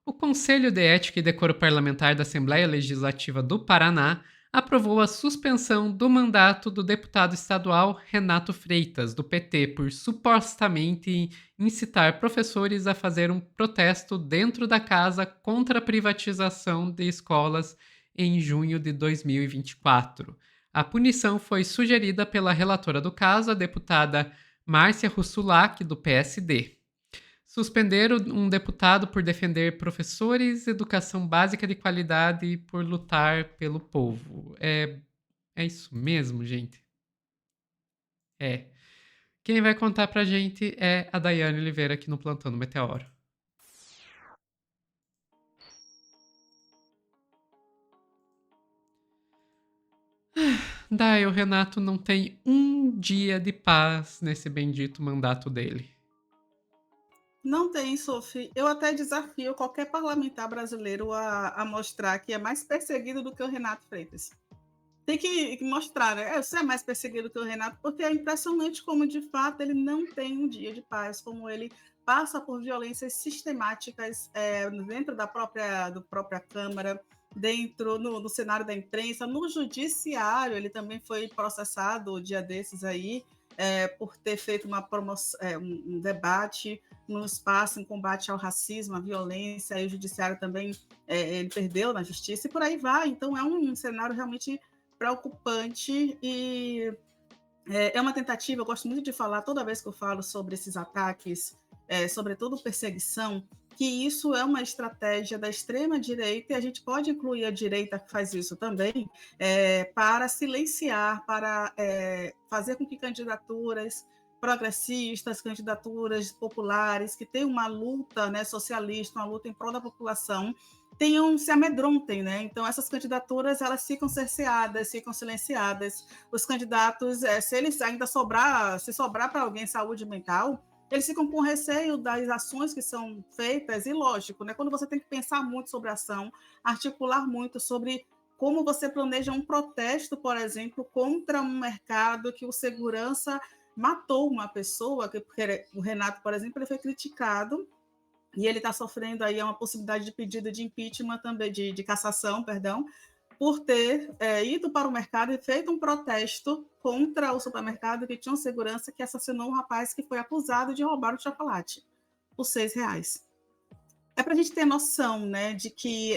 O Conselho de Ética e Decoro Parlamentar da Assembleia Legislativa do Paraná aprovou a suspensão do mandato do deputado estadual Renato Freitas, do PT, por supostamente incitar professores a fazer um protesto dentro da casa contra a privatização de escolas em junho de 2024. A punição foi sugerida pela relatora do caso, a deputada Márcia Russulac, do PSD. Suspender um deputado por defender professores, educação básica de qualidade e por lutar pelo povo. É isso mesmo, gente? É. Quem vai contar pra gente é a Daiane Oliveira aqui no Plantão do Meteoro. Dai, o Renato não tem um dia de paz nesse bendito mandato dele. Não tem, Sophie. Eu até desafio qualquer parlamentar brasileiro a mostrar que é mais perseguido do que o Renato Freitas. Tem que mostrar, né? Você é mais perseguido que o Renato, porque é impressionante como, de fato, ele não tem um dia de paz, como ele passa por violências sistemáticas dentro da própria Câmara, dentro no cenário da imprensa, no judiciário. Ele também foi processado dia desses aí, por ter feito um debate no espaço em combate ao racismo, à violência, e o judiciário também ele perdeu na justiça, e por aí vai. Então é um cenário realmente preocupante e é uma tentativa. Eu gosto muito de falar, toda vez que eu falo sobre esses ataques, sobretudo perseguição, que isso é uma estratégia da extrema-direita, e a gente pode incluir a direita que faz isso também, para silenciar, para fazer com que candidaturas progressistas, candidaturas populares, que têm uma luta, né, socialista, uma luta em prol da população, se amedrontem, né? Então essas candidaturas elas ficam cerceadas, ficam silenciadas. Os candidatos, se eles ainda se sobrar para alguém saúde mental, eles ficam com receio das ações que são feitas, e lógico, né? Quando você tem que pensar muito sobre a ação, articular muito sobre como você planeja um protesto, por exemplo, contra um mercado que o segurança matou uma pessoa, porque o Renato, por exemplo, ele foi criticado e ele está sofrendo aí uma possibilidade de pedido de impeachment também, de cassação, perdão, por ter ido para o mercado e feito um protesto contra o supermercado que tinha um segurança que assassinou um rapaz que foi acusado de roubar o chocolate por R$ 6. É para a gente ter noção, né, de que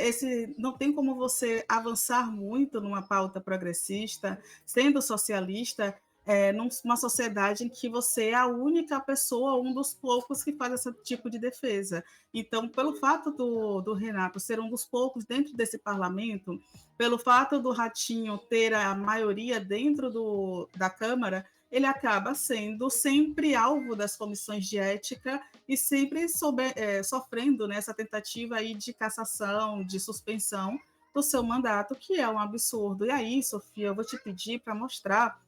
não tem como você avançar muito numa pauta progressista, sendo socialista, numa sociedade em que você é a única pessoa, um dos poucos que faz esse tipo de defesa. Então, pelo fato do Renato ser um dos poucos dentro desse parlamento, pelo fato do Ratinho ter a maioria dentro da Câmara, ele acaba sendo sempre alvo das comissões de ética e sempre sofrendo nessa tentativa aí de cassação, de suspensão do seu mandato, que é um absurdo. E aí, Sofia, eu vou te pedir para mostrar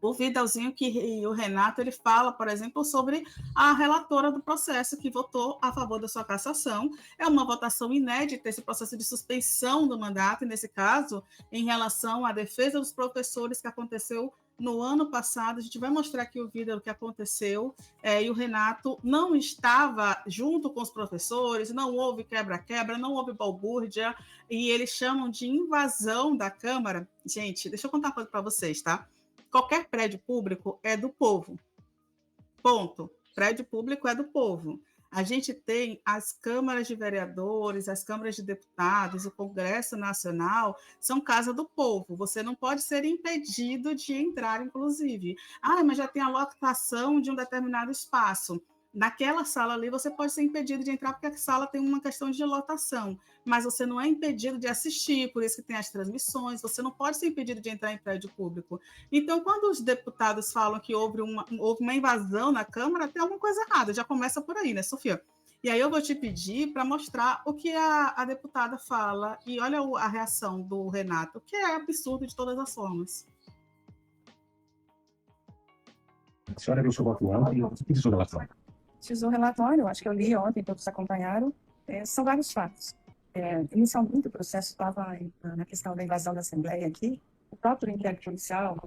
o videozinho que o Renato ele fala, por exemplo, sobre a relatora do processo que votou a favor da sua cassação. É uma votação inédita, esse processo de suspensão do mandato, e nesse caso, em relação à defesa dos professores, que aconteceu no ano passado. A gente vai mostrar aqui o vídeo do que aconteceu, e o Renato não estava junto com os professores, não houve quebra-quebra, não houve balbúrdia, e eles chamam de invasão da Câmara. Gente, deixa eu contar uma coisa para vocês, tá? Qualquer prédio público é do povo. Ponto. Prédio público é do povo. A gente tem as câmaras de vereadores, as câmaras de deputados, o Congresso Nacional, são casa do povo. Você não pode ser impedido de entrar, inclusive. Mas já tem a lotação de um determinado espaço. Naquela sala ali, você pode ser impedido de entrar, porque a sala tem uma questão de lotação, mas você não é impedido de assistir, por isso que tem as transmissões. Você não pode ser impedido de entrar em prédio público. Então, quando os deputados falam que houve uma invasão na Câmara, tem alguma coisa errada. Já começa por aí, né, Sofia? E aí eu vou te pedir para mostrar o que a deputada fala, e olha a reação do Renato, que é absurdo de todas as formas. A senhora viu o seu voto ontem? O que diz o relatório? Diz o relatório, acho que eu li ontem, todos acompanharam, são vários fatos. Inicialmente, o processo estava na questão da invasão da Assembleia aqui. O próprio inquérito policial,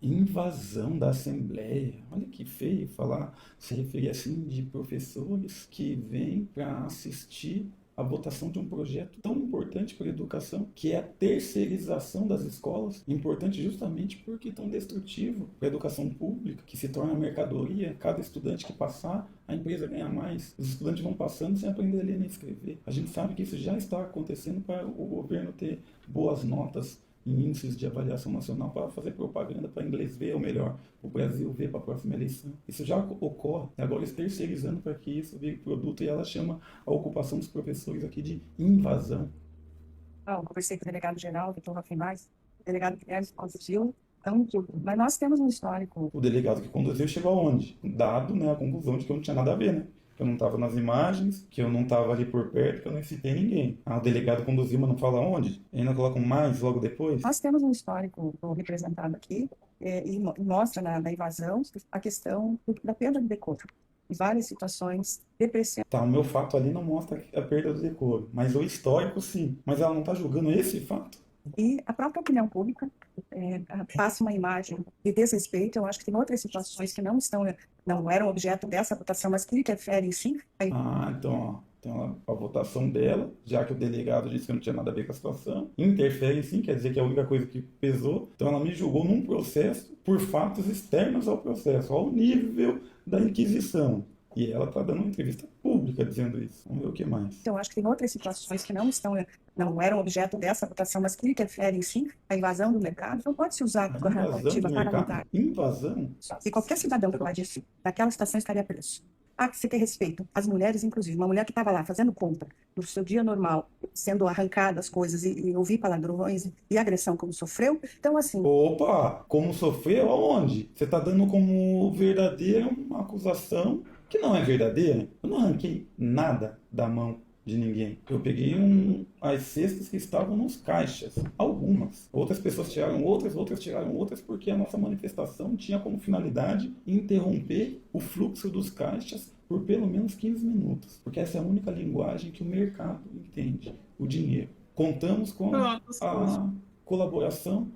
Invasão da Assembleia. Olha que feio falar, se referir assim de professores que vêm para assistir a votação de um projeto tão importante para a educação, que é a terceirização das escolas, importante justamente porque é tão destrutivo para a educação pública, que se torna mercadoria. Cada estudante que passar, a empresa ganha mais. Os estudantes vão passando sem aprender a ler nem escrever. A gente sabe que isso já está acontecendo para o governo ter boas notas em índices de avaliação nacional para fazer propaganda para inglês ver, ou melhor, o Brasil ver para a próxima eleição. Isso já ocorre, agora eles terceirizando para que isso vire produto, e ela chama a ocupação dos professores aqui de invasão. Eu conversei com o delegado-geral, Vitor Rafinais, o delegado que conduziu, então, mas nós temos um histórico. O delegado que conduziu chegou aonde? Dado, né, a conclusão de que eu não tinha nada a ver, né? Que eu não estava nas imagens, que eu não estava ali por perto, que eu não citei ninguém. O delegado conduziu, mas não fala onde? E ainda colocam mais logo depois? Nós temos um histórico representado aqui e mostra na invasão a questão da perda de decoro. Em várias situações, depressão. Tá, o meu fato ali não mostra a perda do decoro, mas o histórico sim. Mas ela não está julgando esse fato? E a própria opinião pública passa uma imagem de desrespeito. Eu acho que tem outras situações que não eram objeto dessa votação, mas que interferem sim. Então, a votação dela, já que o delegado disse que não tinha nada a ver com a situação, interfere sim, quer dizer que é a única coisa que pesou. Então ela me julgou num processo por fatos externos ao processo, ao nível da Inquisição. E ela está dando uma entrevista pública dizendo isso. Vamos ver o que mais. Então, acho que tem outras situações que não eram objeto dessa votação, mas que interferem sim a invasão do mercado. Não pode se usar a narrativa parlamentar. Invasão? Se qualquer cidadão que falar disso, naquela situação estaria preso. Há que se ter respeito. As mulheres, inclusive, uma mulher que estava lá fazendo compra, no seu dia normal, sendo arrancadas coisas e ouvir palavrões e agressão como sofreu. Então, assim... Opa! Como sofreu? Aonde? Você está dando como verdadeira uma acusação que não é verdadeira. Eu não arranquei nada da mão de ninguém. Eu peguei as cestas que estavam nos caixas. Algumas. Outras pessoas tiraram outras tiraram outras, porque a nossa manifestação tinha como finalidade interromper o fluxo dos caixas por pelo menos 15 minutos. Porque essa é a única linguagem que o mercado entende. O dinheiro. Contamos com a colaboração.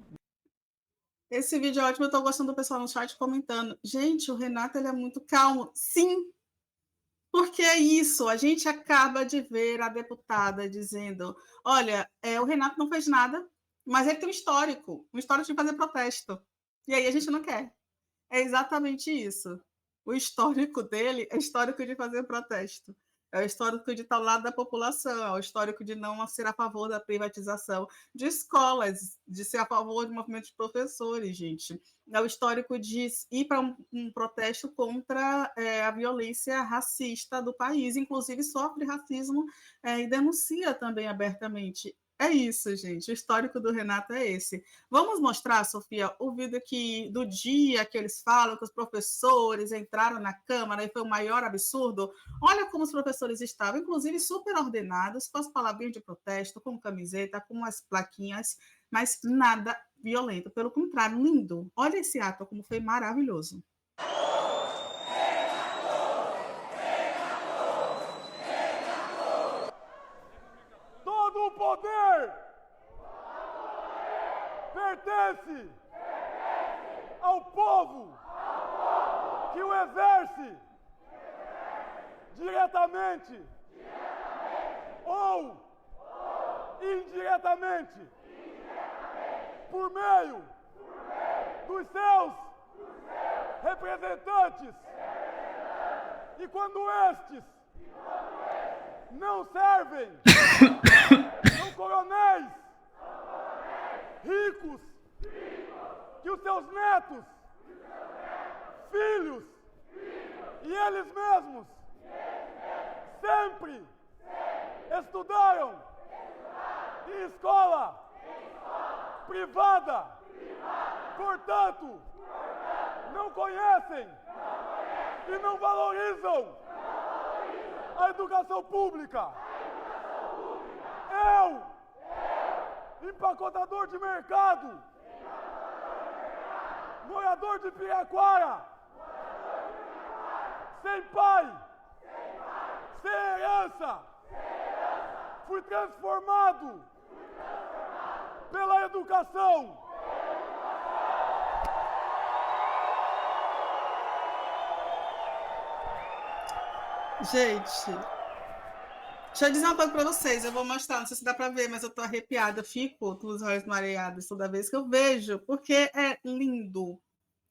Esse vídeo é ótimo, eu tô gostando do pessoal no chat comentando. Gente, o Renato ele é muito calmo. Sim, porque é isso. A gente acaba de ver a deputada dizendo, olha, o Renato não fez nada, mas ele tem um histórico de fazer protesto. E aí a gente não quer. É exatamente isso. O histórico dele é histórico de fazer protesto. É o histórico de estar ao lado da população, é o histórico de não ser a favor da privatização de escolas, de ser a favor do movimento de professores, gente. É o histórico de ir para um protesto contra a violência racista do país, inclusive sofre racismo e denuncia também abertamente. É isso, gente. O histórico do Renato é esse. Vamos mostrar, Sofia, o vídeo do dia que eles falam que os professores entraram na Câmara e foi o maior absurdo. Olha como os professores estavam, inclusive, super ordenados, com as palavrinhas de protesto, com camiseta, com as plaquinhas, mas nada violento. Pelo contrário, lindo. Olha esse ato, como foi maravilhoso. Todo o poder pertence ao povo que o exerce diretamente ou indiretamente por meio dos seus representantes. E quando estes não servem, são coronéis ricos que os seus netos, filhos e eles mesmos sempre estudaram em escola privada. Portanto, não conhecem e não valorizam a educação pública. Eu, empacotador de mercado, morador de Piraquara, sem pai, sem herança, fui transformado pela educação. Deixa eu dizer uma coisa para vocês, eu vou mostrar, não sei se dá para ver, mas eu tô arrepiada, eu fico com os olhos mareados toda vez que eu vejo, porque é lindo,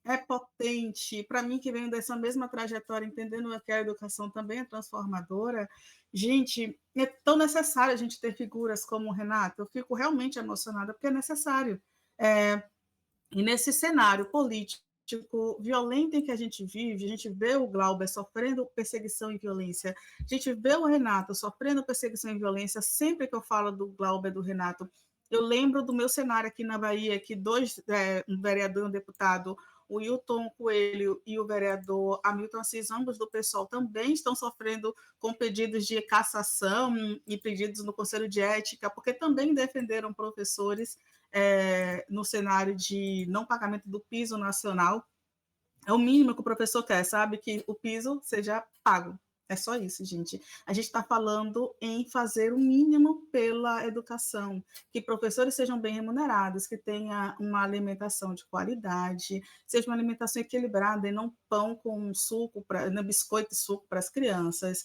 é potente. Para mim, que venho dessa mesma trajetória, entendendo que a educação também é transformadora, gente, é tão necessário a gente ter figuras como o Renato. Eu fico realmente emocionada, porque é necessário. E nesse cenário político violento em que a gente vive, a gente vê o Glauber sofrendo perseguição e violência, a gente vê o Renato sofrendo perseguição e violência. Sempre que eu falo do Glauber, do Renato, eu lembro do meu cenário aqui na Bahia, que um vereador e um deputado, o Hilton Coelho e o vereador Hamilton Assis, ambos do PSOL, também estão sofrendo com pedidos de cassação e pedidos no Conselho de Ética, porque também defenderam professores no cenário de não pagamento do piso nacional. É o mínimo que o professor quer, sabe? Que o piso seja pago. É só isso, gente. A gente está falando em fazer o mínimo pela educação, que professores sejam bem remunerados, que tenha uma alimentação de qualidade, seja uma alimentação equilibrada e não pão com suco, não biscoito e suco para as crianças,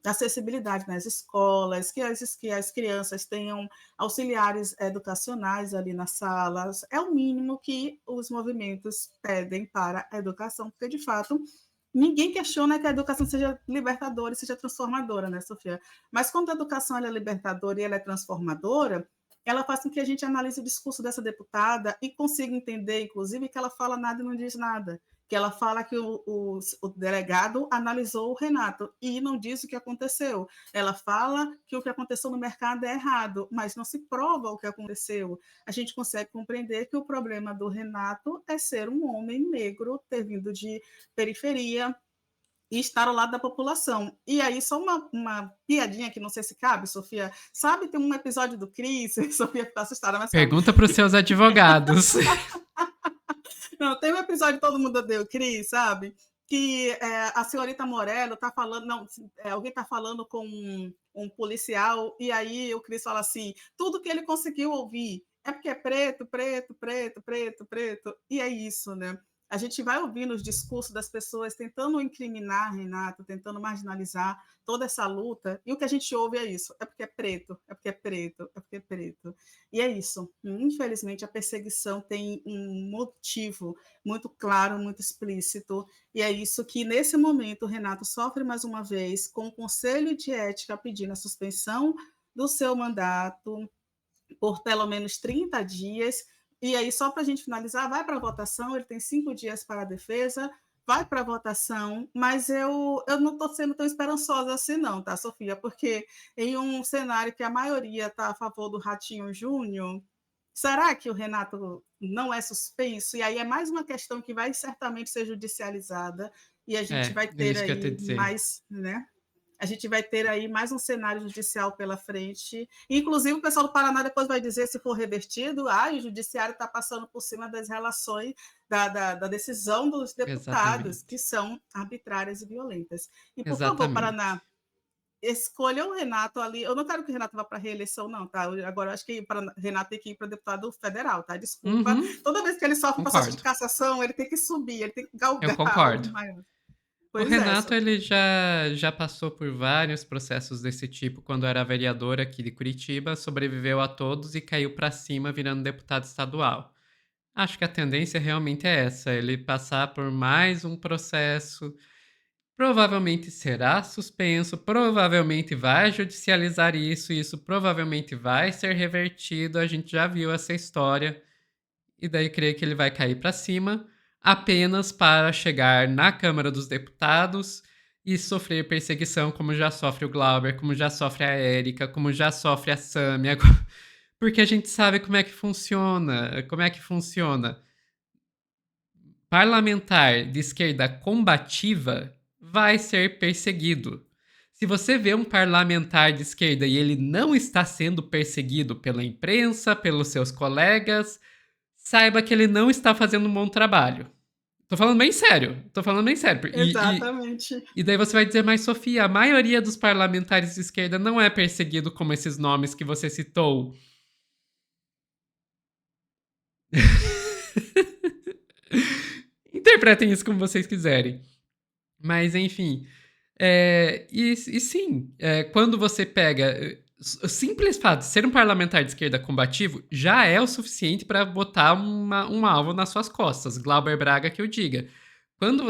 acessibilidade nas escolas, que as crianças tenham auxiliares educacionais ali nas salas. É o mínimo que os movimentos pedem para a educação, porque, de fato, ninguém questiona que a educação seja libertadora e seja transformadora, né, Sofia? Mas quando a educação é libertadora e ela é transformadora, ela faz com que a gente analise o discurso dessa deputada e consiga entender, inclusive, que ela fala nada e não diz nada. Que ela fala que o delegado analisou o Renato e não diz o que aconteceu. Ela fala que o que aconteceu no mercado é errado, mas não se prova o que aconteceu. A gente consegue compreender que o problema do Renato é ser um homem negro, ter vindo de periferia e estar ao lado da população. E aí, só uma piadinha que não sei se cabe, Sofia. Sabe, tem um episódio do Cris, Sofia está assustada, mas Pergunta para os seus advogados. Não, tem um episódio Todo Mundo Odeia o Cris, sabe? Que a senhorita Morello está falando, não, alguém está falando com um policial, e aí o Cris fala assim, tudo que ele conseguiu ouvir é porque é preto, preto, preto, preto, preto, e é isso, né? A gente vai ouvindo os discursos das pessoas tentando incriminar Renato, tentando marginalizar toda essa luta, e o que a gente ouve é isso, é porque é preto, é porque é preto, é porque é preto. E é isso. Infelizmente, a perseguição tem um motivo muito claro, muito explícito, e é isso que, nesse momento, o Renato sofre mais uma vez, com o Conselho de Ética pedindo a suspensão do seu mandato por pelo menos 30 dias, e aí, só para a gente finalizar, vai para a votação, ele tem 5 dias para a defesa, vai para a votação, mas eu não estou sendo tão esperançosa assim não, tá, Sofia? Porque em um cenário que a maioria está a favor do Ratinho Júnior, será que o Renato não é suspenso? E aí é mais uma questão que vai certamente ser judicializada, e a gente vai ter isso que eu ia te aí dizer. mais, né? A gente vai ter aí mais um cenário judicial pela frente. Inclusive, o pessoal do Paraná depois vai dizer, se for revertido, o judiciário está passando por cima das relações, da decisão dos deputados, Exatamente. que são arbitrárias e violentas. E, por favor, Exatamente. Paraná, escolha o Renato ali. Eu não quero que o Renato vá para a reeleição, não, tá? Agora, eu acho que o Renato tem que ir para deputado federal, tá? Desculpa. Toda vez que ele sofre um processo de cassação, ele tem que subir, ele tem que galgar. Eu concordo. O Pois Renato, ele já passou por vários processos desse tipo quando era vereador aqui de Curitiba, sobreviveu a todos e caiu pra cima virando deputado estadual. Acho que a tendência realmente é essa, ele passar por mais um processo, provavelmente será suspenso, provavelmente vai judicializar isso, e isso provavelmente vai ser revertido, a gente já viu essa história, e daí creio que ele vai cair pra cima, apenas para chegar na Câmara dos Deputados e sofrer perseguição como já sofre o Glauber, como já sofre a Érica, como já sofre a Sâmia, porque a gente sabe como é que funciona. Parlamentar de esquerda combativa vai ser perseguido. Se você vê um parlamentar de esquerda e ele não está sendo perseguido pela imprensa, pelos seus colegas, saiba que ele não está fazendo um bom trabalho. Tô falando bem sério. Exatamente. E daí você vai dizer, mas Sofia, a maioria dos parlamentares de esquerda não é perseguido como esses nomes que você citou. Interpretem isso como vocês quiserem. Mas, enfim, E sim, quando você pega. O simples fato de ser um parlamentar de esquerda combativo já é o suficiente para botar um alvo nas suas costas. Glauber Braga que eu diga. Quando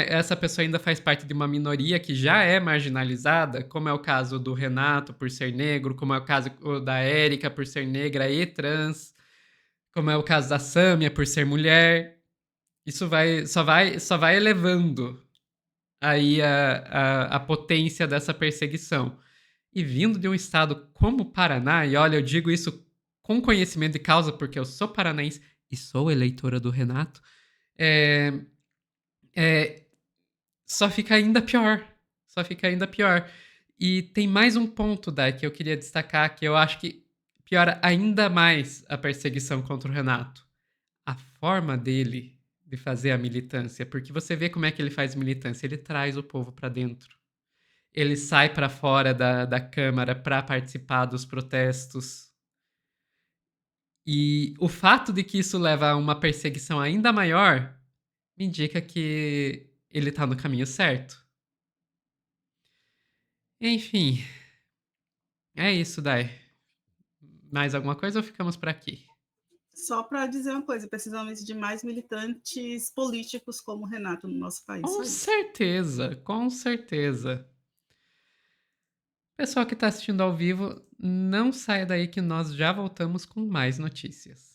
essa pessoa ainda faz parte de uma minoria que já é marginalizada, como é o caso do Renato por ser negro, como é o caso da Érica por ser negra e trans, como é o caso da Sâmia por ser mulher, isso só vai elevando aí a potência dessa perseguição. E vindo de um estado como o Paraná, e olha, eu digo isso com conhecimento de causa, porque eu sou paranaense e sou eleitora do Renato, é, só fica ainda pior. Só fica ainda pior. E tem mais um ponto, Dai, que eu queria destacar, que eu acho que piora ainda mais a perseguição contra o Renato. A forma dele de fazer a militância, porque você vê como é que ele faz militância, ele traz o povo para dentro. Ele sai para fora da Câmara para participar dos protestos. E o fato de que isso leva a uma perseguição ainda maior me indica que ele tá no caminho certo. Enfim, é isso, Dai. Mais alguma coisa ou ficamos por aqui? Só para dizer uma coisa, precisamos de mais militantes políticos como o Renato no nosso país. Com certeza, com certeza. Pessoal que está assistindo ao vivo, não saia daí que nós já voltamos com mais notícias.